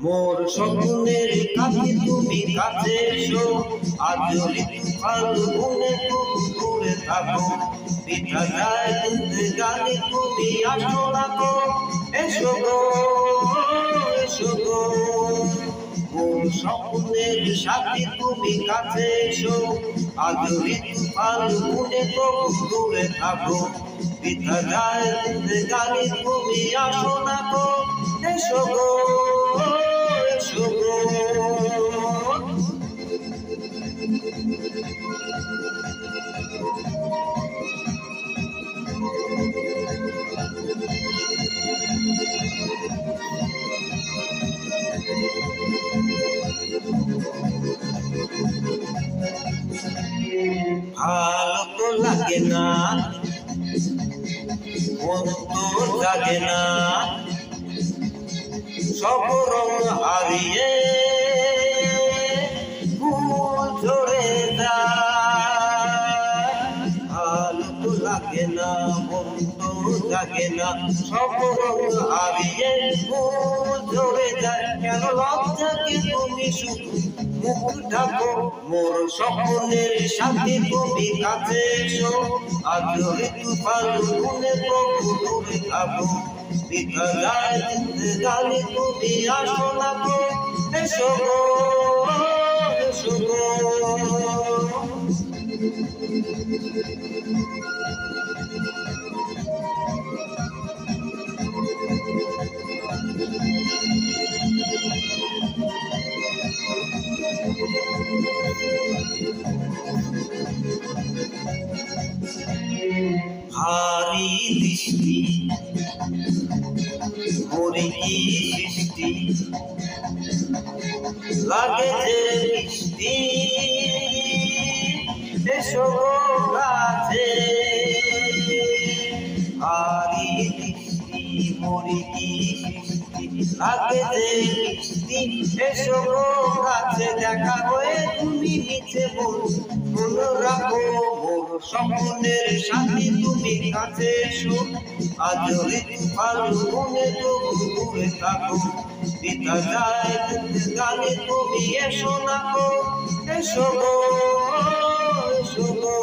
মোর স্বপ্নের কাছে তুমি কাছে এসো, আজ ঋতু ফাল্গুনে তুমি দূরে থাকো, পিঠা যায় দুধে গানে তুমি আসো না গো, এসো গো এসো গো। মোর স্বপ্নের সাথে তুমি কাছে এসো, আজ ঋতু ফাল্গুনে তুমি দূরে থাকো, পিঠা যায় দুধে গানে তুমি আসো না গো, এসো গো এসো গো। ভালো তো লাগে না, মন তো লাগে না, সব রং হারিয়ে ফুল ঝরে যায়। ভালো তো লাগে না, মন তো লাগে না, সব রং হারিয়ে ফুল ঝরে যায়। কেন লজ্জাকে তুমি শুধু মুখ ঢাকো, মোর স্বপ্নের সাথে তুমি কাছে এসো, আজ ঋতু ফাল্গুনে তুমি দূরে থাকো, পিঠা যায় দুধে গানে তুমি আসো না গো, এসো গো এসো গো। ভারী দৃষ্টি মোরে কি সৃষ্টি লাগে যে মিষ্টি, এসো কাছে। ভারী দৃষ্টি মোরে কি সৃষ্টি লাগে যে মিষ্টি, এসো কাছে। দেখা হয়ে তুমি নিচে মনে রাখো, মোর স্বপ্নের সাথে তুমি কাছে এসো, আজ ঋতু ফাল্গুনে তুমি দূরে থাকো, পিঠা যায় দুধে গানে তুমি এসো না গো, এসো গো এসো গো।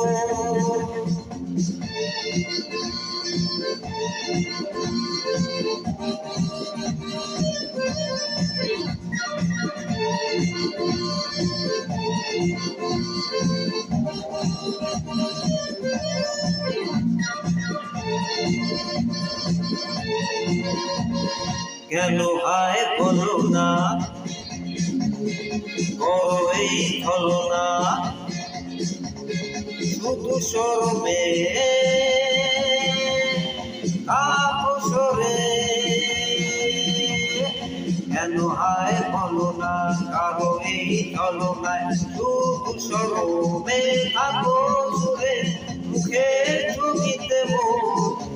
কেন হায় বলো না, করো এই ছলনা, শুধু শরমে আপসরে। কেন হায় বলো না, কারো এই ছলনায়, শুধু শরমে আপসরে। মুখে ছবিতে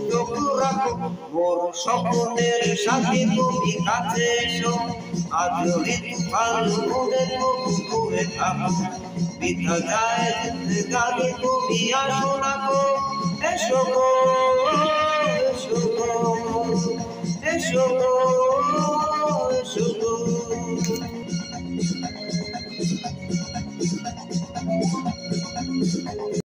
চোখ রাখো, মোর স্বপ্নের সাথে তুমি কাছে এসো, আজ ঋতু ফাল্গুনে তুমি দূরে থাকো, পিঠা যায় দুধে গানে তুমি আসো না গো, এসো গো এসো গো এসো গো এসো গো।